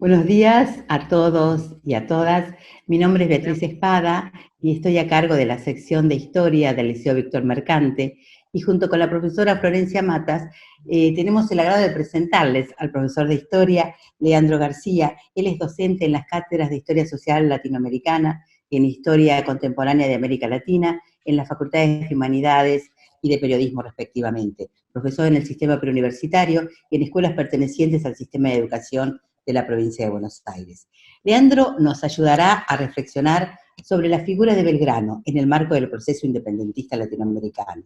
Buenos días a todos y a todas. Mi nombre es Beatriz Espada y estoy a cargo de la sección de Historia del Liceo Víctor Mercante, y junto con la profesora Florencia Matas tenemos el agrado de presentarles al profesor de Historia, Leandro García. Él es docente en las cátedras de Historia Social Latinoamericana y en Historia Contemporánea de América Latina en las Facultades de Humanidades y de Periodismo respectivamente. Profesor en el sistema preuniversitario y en escuelas pertenecientes al sistema de educación de la provincia de Buenos Aires. Leandro nos ayudará a reflexionar sobre la figura de Belgrano en el marco del proceso independentista latinoamericano.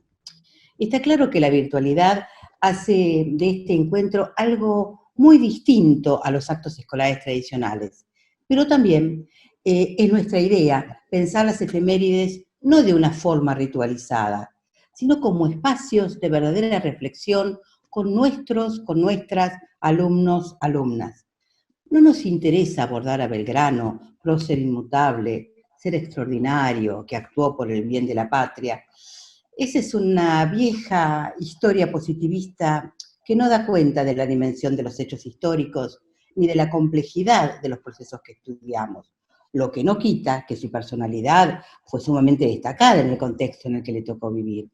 Está claro que la virtualidad hace de este encuentro algo muy distinto a los actos escolares tradicionales, pero también es nuestra idea pensar las efemérides no de una forma ritualizada, sino como espacios de verdadera reflexión con nuestras alumnos, alumnas. No nos interesa abordar a Belgrano, prócer inmutable, ser extraordinario, que actuó por el bien de la patria. Esa es una vieja historia positivista que no da cuenta de la dimensión de los hechos históricos ni de la complejidad de los procesos que estudiamos, lo que no quita que su personalidad fue sumamente destacada en el contexto en el que le tocó vivir.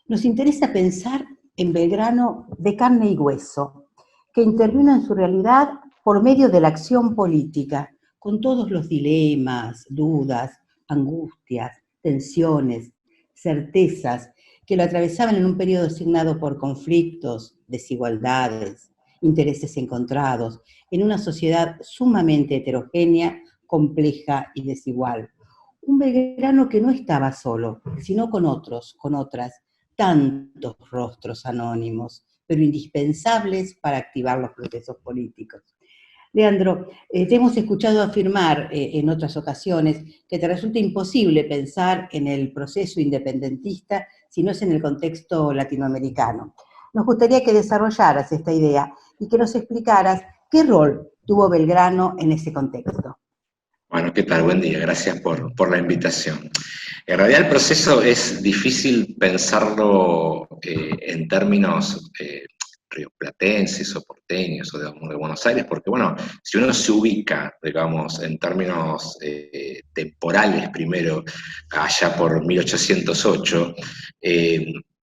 Nos interesa pensar en Belgrano de carne y hueso, que intervino en su realidad por medio de la acción política, con todos los dilemas, dudas, angustias, tensiones, certezas que lo atravesaban en un periodo signado por conflictos, desigualdades, intereses encontrados, en una sociedad sumamente heterogénea, compleja y desigual. Un Belgrano que no estaba solo, sino con otros, con otras, tantos rostros anónimos, pero indispensables para activar los procesos políticos. Leandro, te hemos escuchado afirmar en otras ocasiones que te resulta imposible pensar en el proceso independentista si no es en el contexto latinoamericano. Nos gustaría que desarrollaras esta idea y que nos explicaras qué rol tuvo Belgrano en ese contexto. Bueno, ¿qué tal? Buen día, gracias por la invitación. En realidad el proceso es difícil pensarlo en términos rioplatenses o porteños o de Buenos Aires, porque bueno, si uno se ubica, digamos, en términos temporales primero, allá por 1808,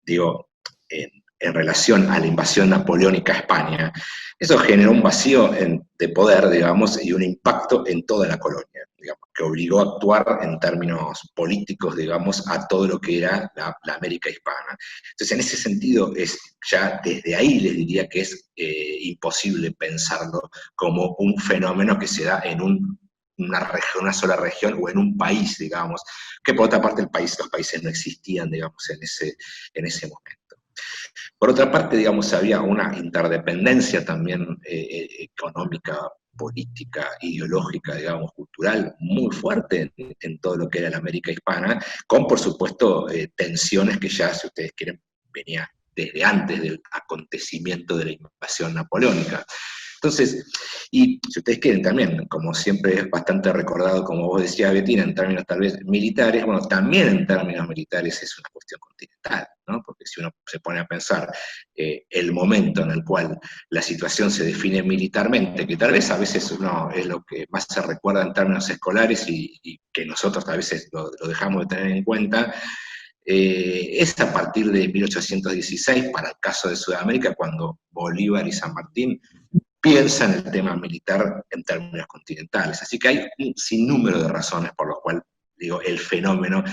digo, en relación a la invasión napoleónica a España, eso generó un vacío de poder, digamos, y un impacto en toda la colonia, digamos, que obligó a actuar en términos políticos, digamos, a todo lo que era la América hispana. Entonces, en ese sentido, ya desde ahí les diría que es imposible pensarlo como un fenómeno que se da en una sola región o en un país, digamos, que por otra parte los países no existían, digamos, en ese momento. Por otra parte, digamos, había una interdependencia también económica, política, ideológica, digamos, cultural, muy fuerte en todo lo que era la América hispana, con, por supuesto, tensiones que ya, si ustedes quieren, venía desde antes del acontecimiento de la invasión napoleónica. Entonces, y si ustedes quieren también, como siempre es bastante recordado, como vos decías, Betina, en términos tal vez militares, bueno, también en términos militares es una cuestión continental, ¿no? Porque si uno se pone a pensar el momento en el cual la situación se define militarmente, que tal vez a veces uno es lo que más se recuerda en términos escolares y que nosotros a veces lo dejamos de tener en cuenta, es a partir de 1816, para el caso de Sudamérica, cuando Bolívar y San Martín piensa en el tema militar en términos continentales. Así que hay un sinnúmero de razones por las cuales, digo, el fenómeno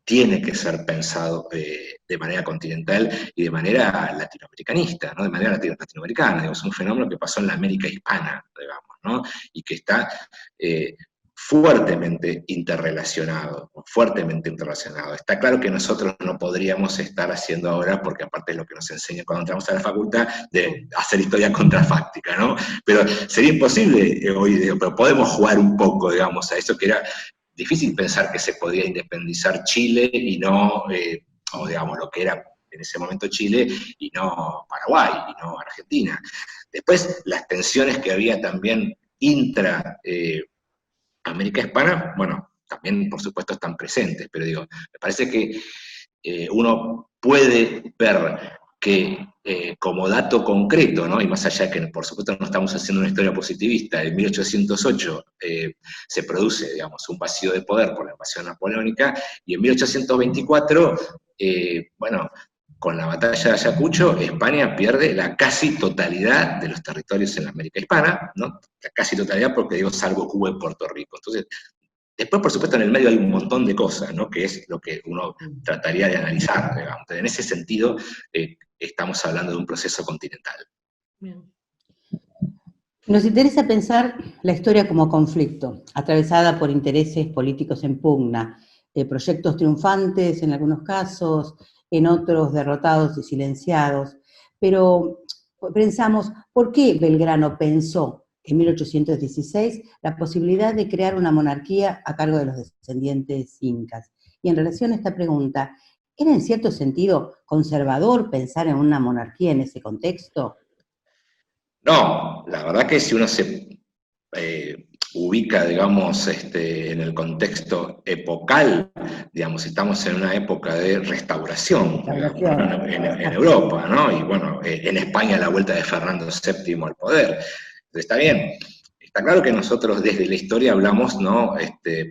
tiene que ser pensado de manera continental y de manera latinoamericanista, ¿no? De manera latinoamericana. Digo, es un fenómeno que pasó en la América hispana, digamos, ¿no? Y que está fuertemente interrelacionado, fuertemente interrelacionado. Está claro que nosotros no podríamos estar haciendo ahora, porque aparte es lo que nos enseña cuando entramos a la facultad, de hacer historia contrafáctica, ¿no? Pero sería imposible hoy, pero podemos jugar un poco, digamos, a eso que era difícil pensar que se podía independizar Chile y no, o digamos, lo que era en ese momento Chile, y no Paraguay, y no Argentina. Después, las tensiones que había también intra América Hispana, bueno, también por supuesto están presentes, pero digo, me parece que uno puede ver que como dato concreto, ¿no? Y más allá que por supuesto no estamos haciendo una historia positivista, en 1808 se produce, digamos, un vacío de poder por la invasión napoleónica, y en 1824, bueno, con la batalla de Ayacucho, España pierde la casi totalidad de los territorios en la América Hispana, ¿no? La casi totalidad porque digo salvo Cuba y Puerto Rico. Entonces, después, por supuesto, en el medio hay un montón de cosas, ¿no? Que es lo que uno trataría de analizar, digamos. En ese sentido, estamos hablando de un proceso continental. Bien. Nos interesa pensar la historia como conflicto, atravesada por intereses políticos en pugna, proyectos triunfantes en algunos casos, en otros derrotados y silenciados, pero pensamos, ¿por qué Belgrano pensó en 1816 la posibilidad de crear una monarquía a cargo de los descendientes incas? Y en relación a esta pregunta, ¿era en cierto sentido conservador pensar en una monarquía en ese contexto? No, la verdad que si uno se ubica, digamos, en el contexto epocal, digamos, estamos en una época de restauración, digamos, ¿no? en Europa, ¿no? Y bueno, en España la vuelta de Fernando VII al poder. Entonces, está bien. Está claro que nosotros desde la historia hablamos, ¿no?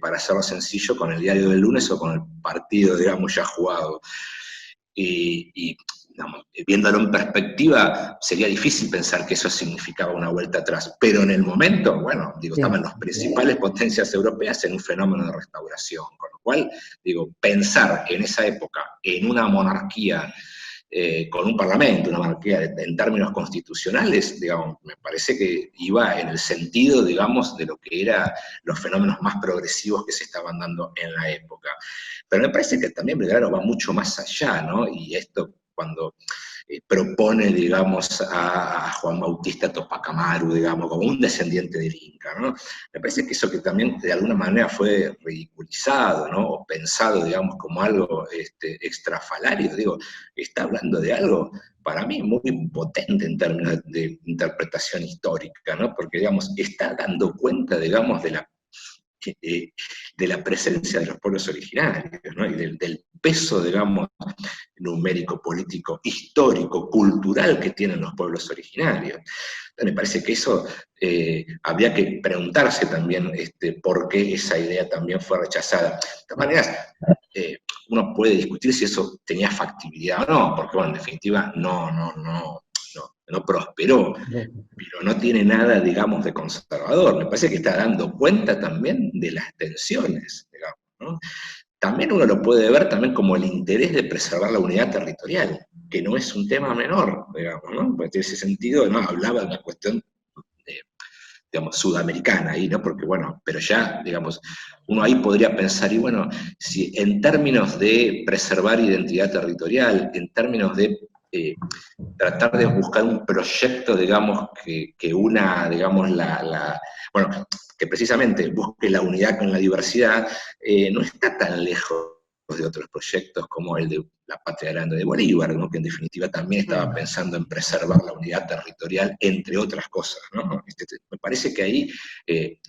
Para hacerlo sencillo, con el diario del lunes o con el partido, digamos, ya jugado. Y digamos, viéndolo en perspectiva, sería difícil pensar que eso significaba una vuelta atrás, pero en el momento, bueno, digo, estaban las principales potencias europeas en un fenómeno de restauración, con lo cual, digo, pensar en esa época en una monarquía con un parlamento, una monarquía en términos constitucionales, digamos, me parece que iba en el sentido, digamos, de lo que eran los fenómenos más progresivos que se estaban dando en la época. Pero me parece que también Belgrano va mucho más allá, ¿no? Y esto cuando propone, digamos, a Juan Bautista Tupac Amaru, digamos, como un descendiente del Inca, ¿no? Me parece que eso que también de alguna manera fue ridiculizado, ¿no? O pensado, digamos, como algo extrafalario, digo, está hablando de algo para mí muy potente en términos de interpretación histórica, ¿no? Porque, digamos, está dando cuenta, digamos, de la presencia de los pueblos originarios, ¿no? Y del peso, digamos, numérico, político, histórico, cultural que tienen los pueblos originarios. Entonces, me parece que eso habría que preguntarse también por qué esa idea también fue rechazada. De todas maneras, uno puede discutir si eso tenía factibilidad o no, porque bueno, en definitiva no prosperó, pero no tiene nada, digamos, de conservador. Me parece que está dando cuenta también de las tensiones, digamos, ¿no? También uno lo puede ver también como el interés de preservar la unidad territorial, que no es un tema menor, digamos, ¿no? Porque en ese sentido, no, hablaba de una cuestión, digamos, sudamericana ahí, ¿no? Porque bueno, pero ya, digamos, uno ahí podría pensar, y bueno, si en términos de preservar identidad territorial, en términos de tratar de buscar un proyecto, digamos, que una, digamos, bueno, que precisamente busque la unidad con la diversidad, no está tan lejos de otros proyectos como el de la Patria Grande de Bolívar, ¿no? Que en definitiva también estaba pensando en preservar la unidad territorial, entre otras cosas, ¿no? Me parece que ahí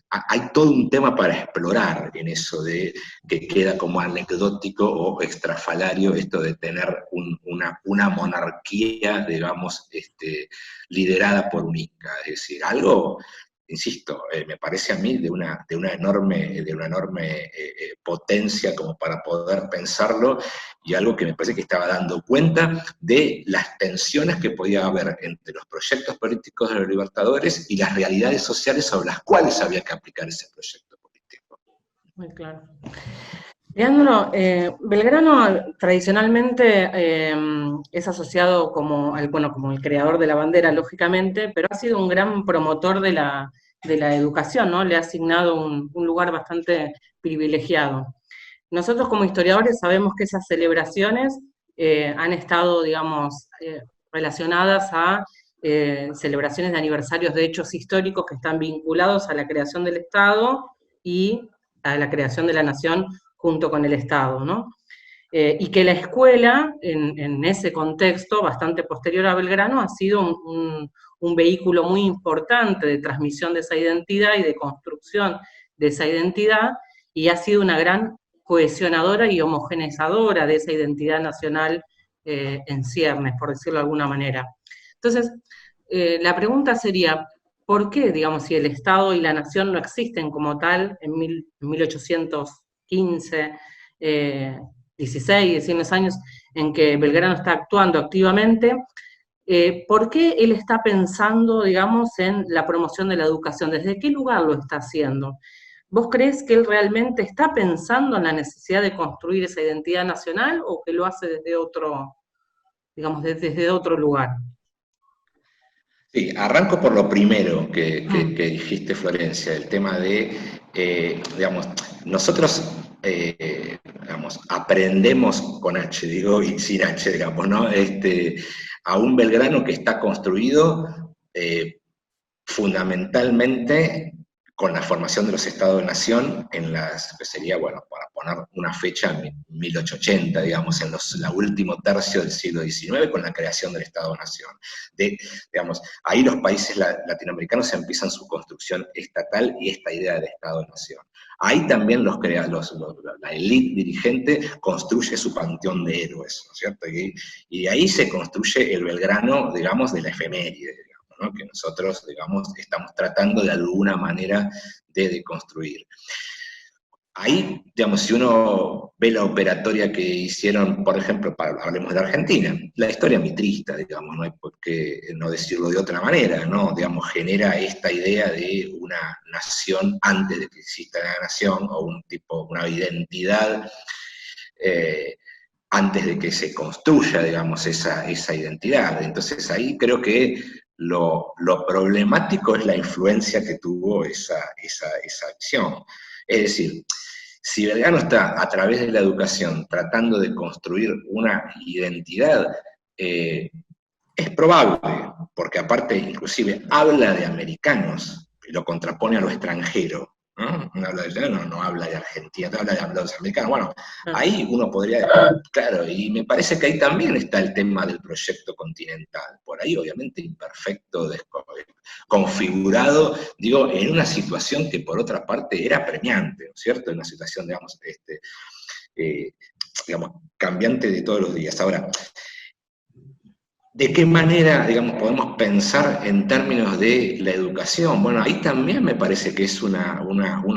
hay todo un tema para explorar en eso de que queda como anecdótico o extrafalario esto de tener una monarquía, digamos, liderada por un Inca. Es decir, algo, insisto, me parece a mí de una enorme potencia como para poder pensarlo, y algo que me parece que estaba dando cuenta de las tensiones que podía haber entre los proyectos políticos de los libertadores y las realidades sociales sobre las cuales había que aplicar ese proyecto político. Muy claro. Leandro, Belgrano tradicionalmente es asociado como el creador de la bandera, lógicamente, pero ha sido un gran promotor de la educación, ¿no? Le ha asignado un lugar bastante privilegiado. Nosotros como historiadores sabemos que esas celebraciones han estado, digamos, relacionadas a celebraciones de aniversarios de hechos históricos que están vinculados a la creación del Estado y a la creación de la nación junto con el Estado, ¿no? Y que la escuela, en ese contexto, bastante posterior a Belgrano, ha sido un vehículo muy importante de transmisión de esa identidad y de construcción de esa identidad, y ha sido una gran cohesionadora y homogeneizadora de esa identidad nacional en ciernes, por decirlo de alguna manera. Entonces, la pregunta sería, ¿por qué, digamos, si el Estado y la nación no existen como tal en 1815, 16, 19 años en que Belgrano está actuando activamente, ¿por qué él está pensando, digamos, en la promoción de la educación? ¿Desde qué lugar lo está haciendo? ¿Vos crees que él realmente está pensando en la necesidad de construir esa identidad nacional o que lo hace desde otro, digamos, desde otro lugar? Sí, arranco por lo primero que dijiste, Florencia, el tema de, digamos, nosotros, digamos, aprendemos con H, digo, y sin H, digamos, ¿no? A un Belgrano que está construido fundamentalmente con la formación de los estados-nación en las, que sería, bueno, para poner una fecha, en 1880, digamos, en la último tercio del siglo XIX, con la creación del estado-nación. Digamos, ahí los países latinoamericanos empiezan su construcción estatal y esta idea de estado-nación. Ahí también la élite dirigente construye su panteón de héroes, ¿no es cierto? Y ahí se construye el Belgrano, digamos, de la efeméride, ¿no? Que nosotros, digamos, estamos tratando de alguna manera de deconstruir. Ahí, digamos, si uno ve la operatoria que hicieron, por ejemplo, hablemos de Argentina, la historia mitrista, digamos, no hay por qué no decirlo de otra manera, ¿no? Digamos, genera esta idea de una nación antes de que exista la nación, o una identidad antes de que se construya, digamos, esa identidad. Entonces ahí creo que lo problemático es la influencia que tuvo esa acción. Es decir, si Belgrano está a través de la educación tratando de construir una identidad, es probable, porque aparte inclusive habla de americanos, y lo contrapone a lo extranjero, ¿no? No habla de, no habla de Argentina, no habla de los americanos. Bueno, ahí uno podría, claro, y me parece que ahí también está el tema del proyecto continental, por ahí obviamente imperfecto, configurado, digo, en una situación que por otra parte era premiante, ¿no es cierto? En una situación, digamos, digamos, cambiante de todos los días. Ahora, ¿de qué manera, digamos, podemos pensar en términos de la educación? Bueno, ahí también me parece que es un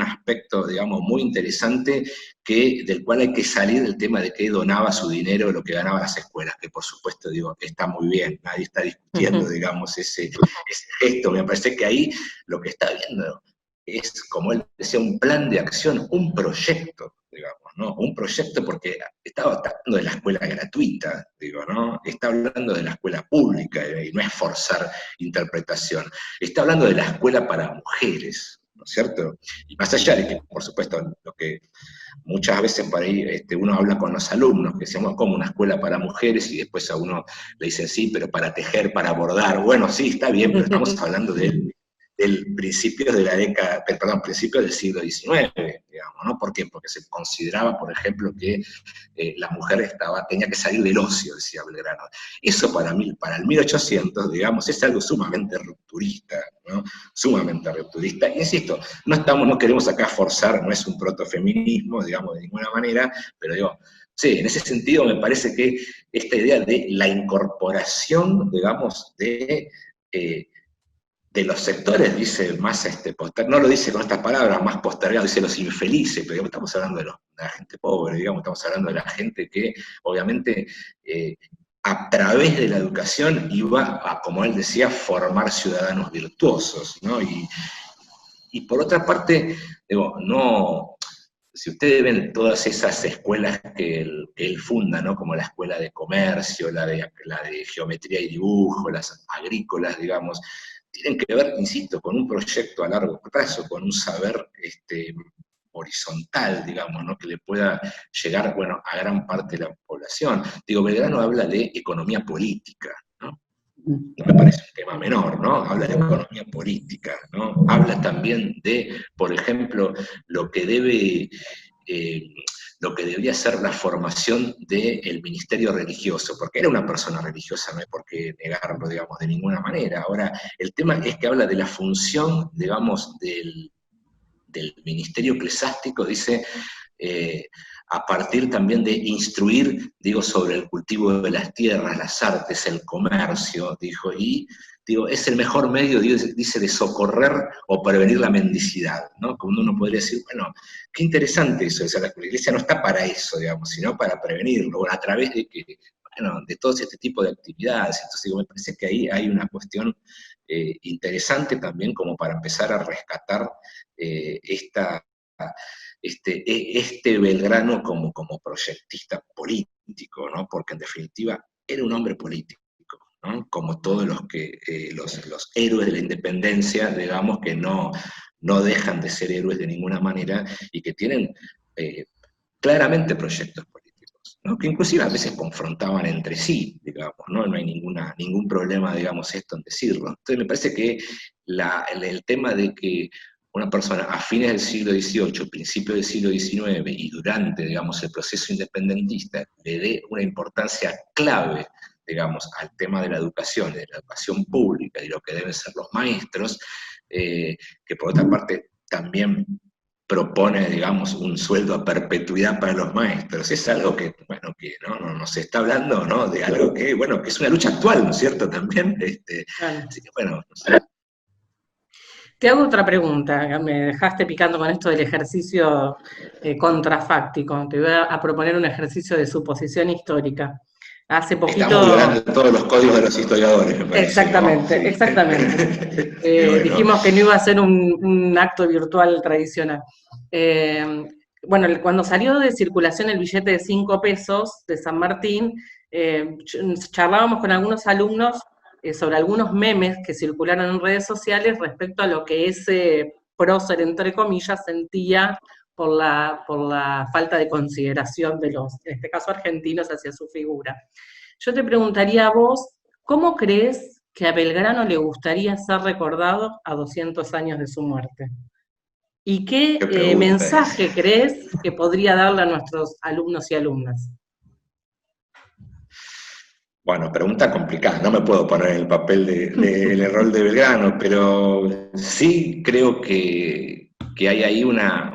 aspecto, digamos, muy interesante del cual hay que salir del tema de que donaba su dinero, lo que ganaba las escuelas, que por supuesto, digo, está muy bien, nadie está discutiendo, digamos, ese gesto. Me parece que ahí lo que está viendo es, como él decía, un plan de acción, un proyecto, digamos, ¿no? Un proyecto porque estaba hablando de la escuela gratuita, digo, ¿no? Está hablando de la escuela pública, y no es forzar interpretación. Está hablando de la escuela para mujeres, ¿no es cierto? Y más allá de que, por supuesto, lo que muchas veces por ahí uno habla con los alumnos, que decimos como una escuela para mujeres, y después a uno le dicen, sí, pero para tejer, para bordar. Bueno, sí, está bien, pero estamos hablando del principio de la década, perdón, principio del siglo XIX, digamos, ¿no? ¿Por qué? Porque se consideraba, por ejemplo, que la mujer tenía que salir del ocio, decía Belgrano. Eso para el 1800, digamos, es algo sumamente rupturista, ¿no? Sumamente rupturista. Insisto, no queremos acá forzar, no es un protofeminismo, digamos, de ninguna manera, pero digo, sí, en ese sentido me parece que esta idea de la incorporación, digamos, de los sectores, dice más no lo dice con estas palabras, más postergado, dice los infelices, pero estamos hablando de la gente pobre, digamos, estamos hablando de la gente que obviamente a través de la educación iba a, como él decía, formar ciudadanos virtuosos, ¿no? Y por otra parte, digo, no, si ustedes ven todas esas escuelas que él funda, ¿no? Como la escuela de comercio, la de geometría y dibujo, las agrícolas, digamos, tienen que ver, insisto, con un proyecto a largo plazo, con un saber horizontal, digamos, ¿no? Que le pueda llegar, bueno, a gran parte de la población. Digo, Belgrano habla de economía política, ¿no? No me parece un tema menor, ¿no? Habla de economía política, ¿no? Habla también de, por ejemplo, lo que debería ser la formación del ministerio religioso, porque era una persona religiosa, no hay por qué negarlo, digamos, de ninguna manera. Ahora, el tema es que habla de la función, digamos, del ministerio eclesiástico, dice, a partir también de instruir, digo, sobre el cultivo de las tierras, las artes, el comercio, dijo, y digo, es el mejor medio, dice, de socorrer o prevenir la mendicidad, ¿no? Como uno podría decir, bueno, qué interesante eso, o sea, la iglesia no está para eso, digamos, sino para prevenirlo, a través de que, bueno, de todo este tipo de actividades. Entonces, digo, me parece que ahí hay una cuestión interesante también como para empezar a rescatar este Belgrano como proyectista político, ¿no? Porque en definitiva era un hombre político, ¿no? Como todos los héroes de la independencia, digamos, que no dejan de ser héroes de ninguna manera y que tienen claramente proyectos políticos, ¿no? Que inclusive a veces confrontaban entre sí, digamos, ¿no? No hay ningún problema, digamos, esto en decirlo. Entonces me parece que el tema de que una persona a fines del siglo XVIII, principios del siglo XIX y durante, digamos, el proceso independentista le dé una importancia clave, digamos, al tema de la educación pública y lo que deben ser los maestros, que por otra parte también propone, digamos, un sueldo a perpetuidad para los maestros. Es algo que, bueno, que no se está hablando, ¿no? De algo que, bueno, que es una lucha actual, ¿no es cierto? También, Claro. así que, bueno, no sé. Te hago otra pregunta, me dejaste picando con esto del ejercicio contrafáctico. Te voy a proponer un ejercicio de suposición histórica. Hace Estamos poquito... violando todos los códigos de los historiadores, me parece, ¿no? Exactamente, Sí. exactamente. Y bueno, Dijimos que no iba a ser un acto virtual tradicional. Bueno, cuando salió de circulación el billete de 5 pesos de San Martín, charlábamos con algunos alumnos sobre algunos memes que circularon en redes sociales respecto a lo que ese prócer, entre comillas, sentía por la falta de consideración de los, en este caso argentinos, hacia su figura. Yo te preguntaría a vos, ¿cómo crees que a Belgrano le gustaría ser recordado a 200 años de su muerte? ¿Y qué qué pregunta es. mensaje crees que podría darle a nuestros alumnos y alumnas? Bueno, pregunta complicada, no me puedo poner en el papel del rol de Belgrano, pero sí creo que hay ahí una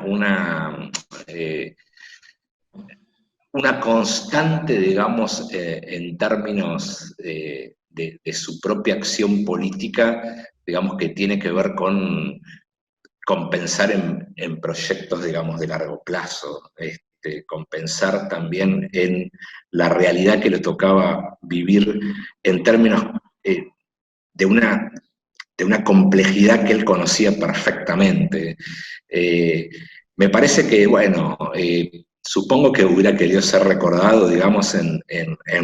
constante, digamos, en términos de su propia acción política, digamos, que tiene que ver con pensar en proyectos, digamos, de largo plazo, con pensar también en la realidad que le tocaba vivir en términos de una complejidad que él conocía perfectamente. Me parece que, bueno, supongo que hubiera querido ser recordado, digamos, en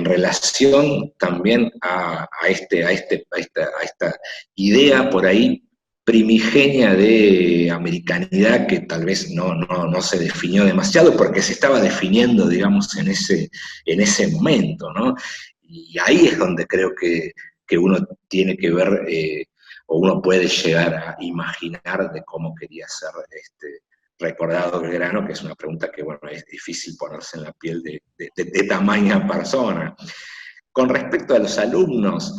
relación también a esta idea por ahí primigenia de americanidad que tal vez no se definió demasiado porque se estaba definiendo, digamos, en ese momento, ¿no? Y ahí es donde creo que uno tiene que ver, o uno puede llegar a imaginar de cómo quería ser recordado Belgrano, que es una pregunta que, bueno, es difícil ponerse en la piel de tamaña persona. Con respecto a los alumnos,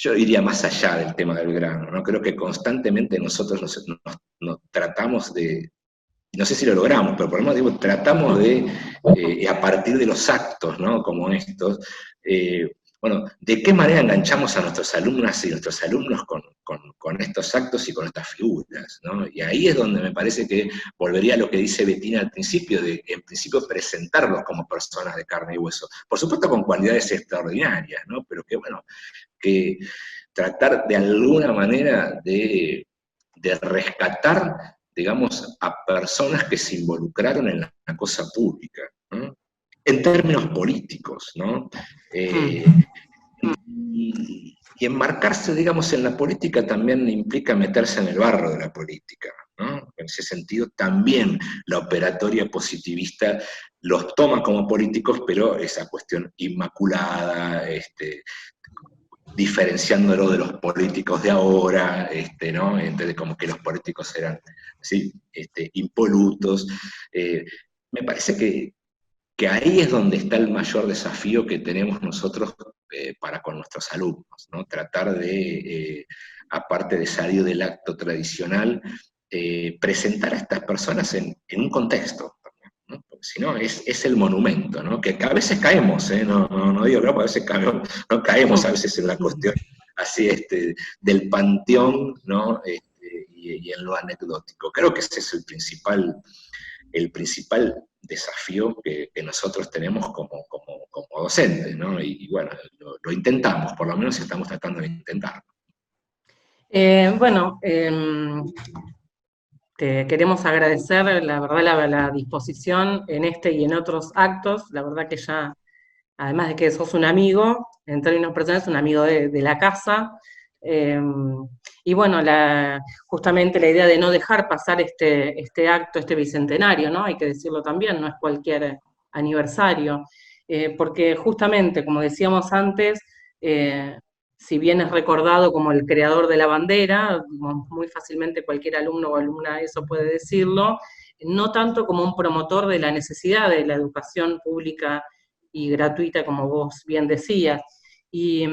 yo iría más allá del tema del Belgrano, ¿no? Creo que constantemente nosotros nos tratamos de, no sé si lo logramos, pero por lo menos digo, tratamos de, a partir de los actos, ¿no? Como estos, bueno, ¿de qué manera enganchamos a nuestras alumnas y nuestros alumnos con estos actos y con estas figuras, ¿no? Y ahí es donde me parece que volvería a lo que dice Bettina al principio, de en principio presentarlos como personas de carne y hueso. Por supuesto con cualidades extraordinarias, ¿no? Pero que, bueno, que tratar de alguna manera de rescatar, digamos, a personas que se involucraron en la cosa pública, ¿no? En términos políticos, ¿no? Y enmarcarse, digamos, en la política también implica meterse en el barro de la política, ¿no? En ese sentido, también la operatoria positivista los toma como políticos, pero esa cuestión inmaculada, diferenciándolo de los políticos de ahora, ¿no? Entonces, como que los políticos eran, ¿sí? Impolutos. Me parece que ahí es donde está el mayor desafío que tenemos nosotros para con nuestros alumnos, ¿no? Tratar de, aparte de salir del acto tradicional, presentar a estas personas en un contexto, ¿no? si no, es el monumento, ¿no? Que a veces caemos, no digo que no, a veces no caemos a veces en la cuestión así del panteón, ¿no? Y en lo anecdótico. Creo que ese es el principal desafío que nosotros tenemos como docentes, ¿no? Y bueno, lo intentamos, por lo menos estamos tratando de intentarlo. Bueno, te queremos agradecer, la verdad, la disposición en este y en otros actos. La verdad que ya, además de que sos un amigo, en términos personales, un amigo de la casa. Y bueno, justamente la idea de no dejar pasar este acto, este bicentenario, ¿no? Hay que decirlo también, no es cualquier aniversario, porque justamente, como decíamos antes, si bien es recordado como el creador de la bandera, muy fácilmente cualquier alumno o alumna de eso puede decirlo, no tanto como un promotor de la necesidad de la educación pública y gratuita, como vos bien decías. Y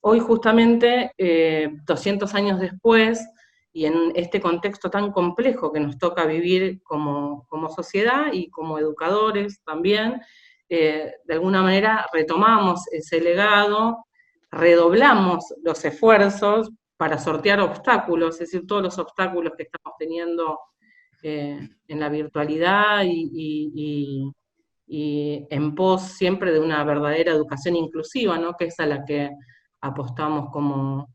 hoy justamente, 200 años después, y en este contexto tan complejo que nos toca vivir como sociedad y como educadores también, de alguna manera retomamos ese legado, redoblamos los esfuerzos para sortear obstáculos, es decir, todos los obstáculos que estamos teniendo en la virtualidad y en pos siempre de una verdadera educación inclusiva, ¿no? Que es a la que apostamos como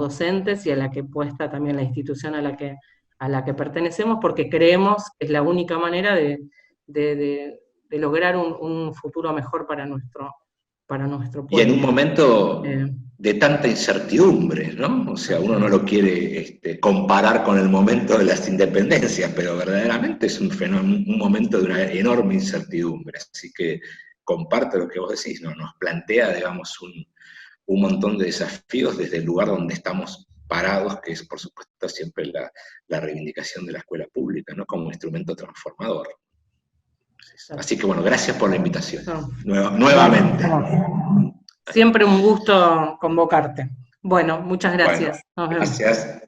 docentes y a la que puesta también la institución a la que pertenecemos, porque creemos que es la única manera de lograr un futuro mejor para nuestro pueblo. Y en un momento de tanta incertidumbre, ¿no? O sea, uno no lo quiere comparar con el momento de las independencias, pero verdaderamente es un momento de una enorme incertidumbre. Así que comparto lo que vos decís, ¿no? Nos plantea, digamos, un montón de desafíos desde el lugar donde estamos parados, que es, por supuesto, siempre la reivindicación de la escuela pública, ¿no? Como instrumento transformador. Así que bueno, gracias por la invitación. Nuevamente. Siempre un gusto convocarte. Bueno, muchas gracias. Bueno, gracias.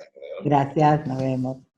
Gracias, nos vemos.